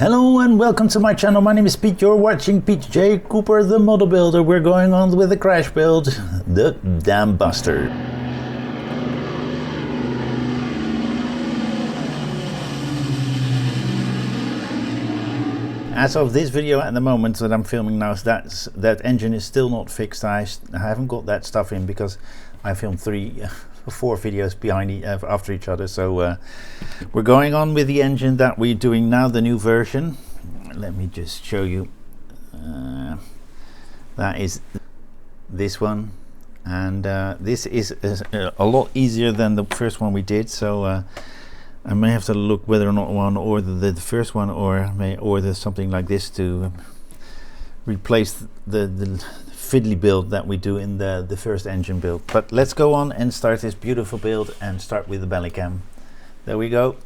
Hello and welcome to my channel. My name is Pete. You're watching Pete J. Cooper, the model builder. We're going on with the crash build, the Dam Buster. As of this video at the moment that I'm filming now, that engine is still not fixed. I haven't got that stuff in because I filmed 4 videos behind after each other. So we're going on with the engine that we're doing now, the new version. Let me just show you. That is this one, and this is a lot easier than the first one we did. So I may have to look whether or not one or the first one, or may order something like this to replace the fiddly build that we do in the first engine build. But let's go on and start this beautiful build and start with the belly cam. There we go.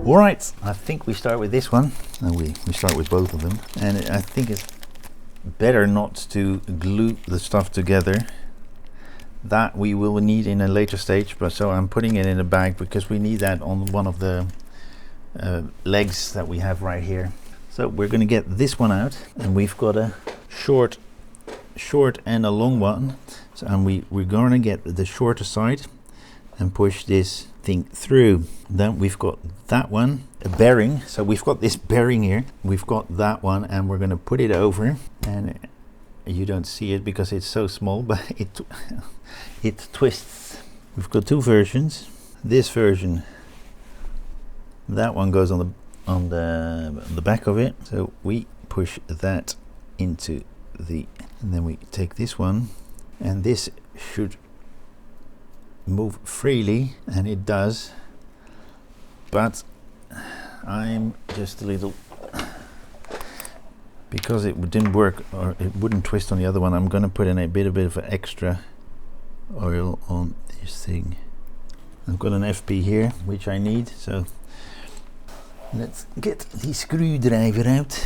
Alright, I think we start with this one. We start with both of them, and I think it's better not to glue the stuff together. That we will need in a later stage, but so I'm putting it in a bag because we need that on one of the legs that we have right here. So we're going to get this one out, and we've got a short and a long one. So and we're going to get the shorter side and push this thing through. Then we've got that one, a bearing. So we've got this bearing here, we've got that one, and we're going to put it over, and you don't see it because it's so small, but it twists. We've got 2 versions. This version, that one goes on the back of it, so we push that into the, and then we take this one, and this should move freely, and it does, but I'm just a little, because it didn't work, or it wouldn't twist on the other one, I'm going to put in a bit of extra oil on this thing. I've got an FP here which I need, so let's get the screwdriver out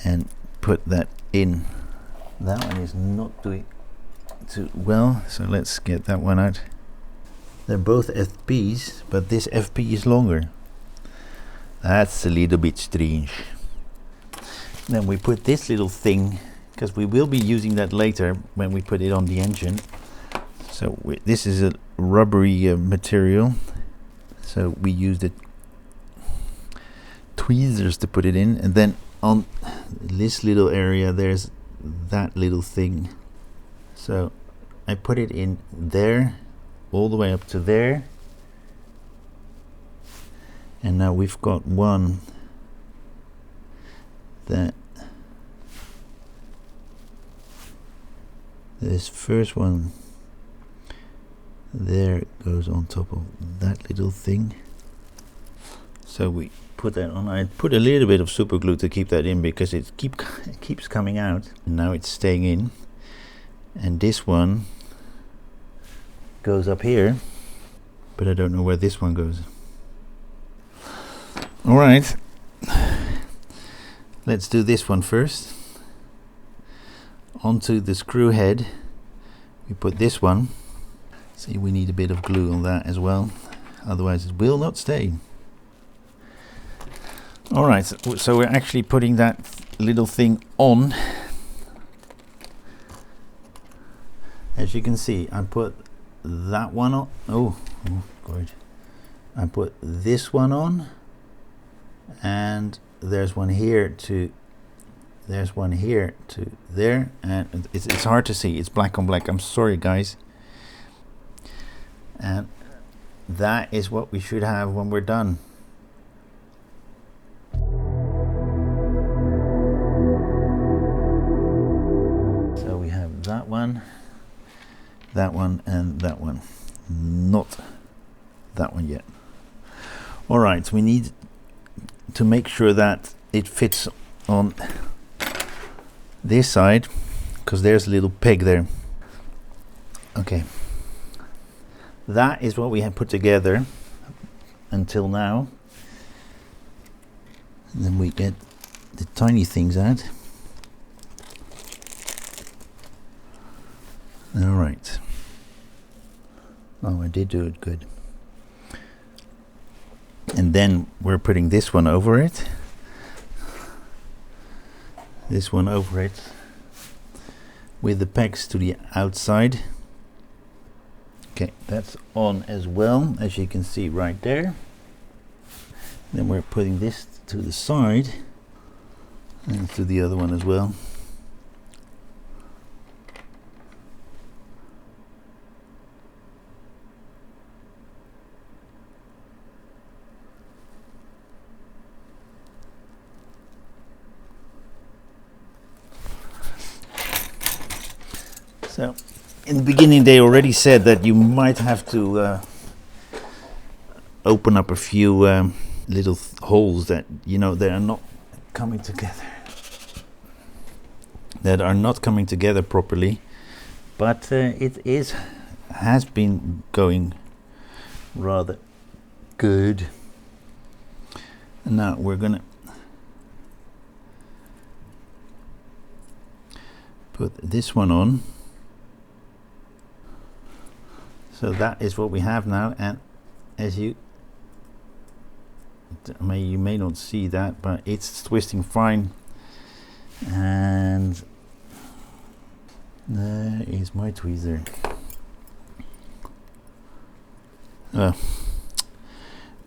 and put that in. That one is not doing too well, so let's get that one out. They're both FPs, but this FP is longer. That's a little bit strange. Then we put this little thing, because we will be using that later when we put it on the engine. So this is a rubbery material, so we use the tweezers to put it in, and then on this little area there's that little thing. So I put it in there, all the way up to there, and now we've got one that this first one there goes on top of that little thing. So we put that on. I put a little bit of super glue to keep that in because it keeps coming out, and now it's staying in. And this one goes up here, but I don't know where this one goes. Alright, let's do this one first. Onto the screw head we put this one. See, we need a bit of glue on that as well, otherwise it will not stay. Alright, so we're actually putting that little thing on. As you can see, I put that one on. Oh good. I put this one on, and there's one here to, there's one here to there, and it's hard to see, it's black on black, I'm sorry guys. And that is what we should have when we're done. So we have that one, and that one. Not that one yet. Alright, we need to make sure that it fits on this side, because there's a little peg there. Okay. That is what we have put together until now. And then we get the tiny things out. All right. Oh, I did do it good. and then we're putting this one over it. This one over it with the pegs to the outside. Okay, that's on as well, as you can see right there. Then we're putting this to the side and to the other one as well. So in the beginning they already said that you might have to open up a few little holes that, you know, they are not coming together, properly, but it has been going rather good. And now we're gonna put this one on. So that is what we have now, and as you may not see that, but it's twisting fine. And there is my tweezer.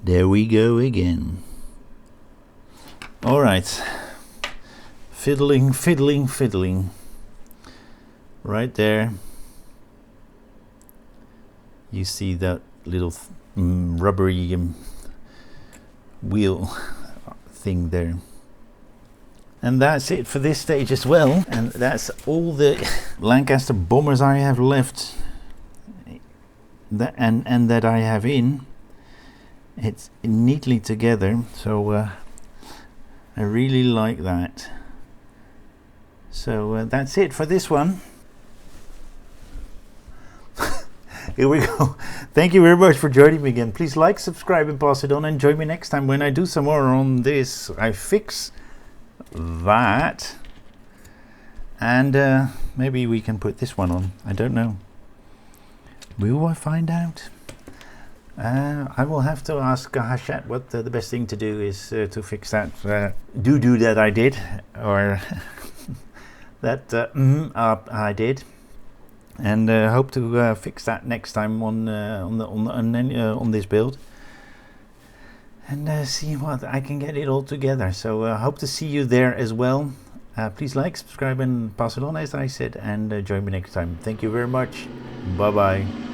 There we go again. All right, fiddling right there. You see that little rubbery wheel thing there. And that's it for this stage as well. And that's all the Lancaster bombers I have left, and that I have in. It's neatly together, so I really like that. So that's it for this one. Here we go. Thank you very much for joining me again. Please like, subscribe, and pass it on. And join me next time when I do some more on this. I fix that, and maybe we can put this one on. I don't know. Will I find out? I will have to ask Hachette what the best thing to do is to fix that do that I did, or that I did. And hope to fix that next time on this build, and see what I can get it all together. So hope to see you there as well. Please like, subscribe, and pass it on, as I said, and join me next time. Thank you very much. Bye bye.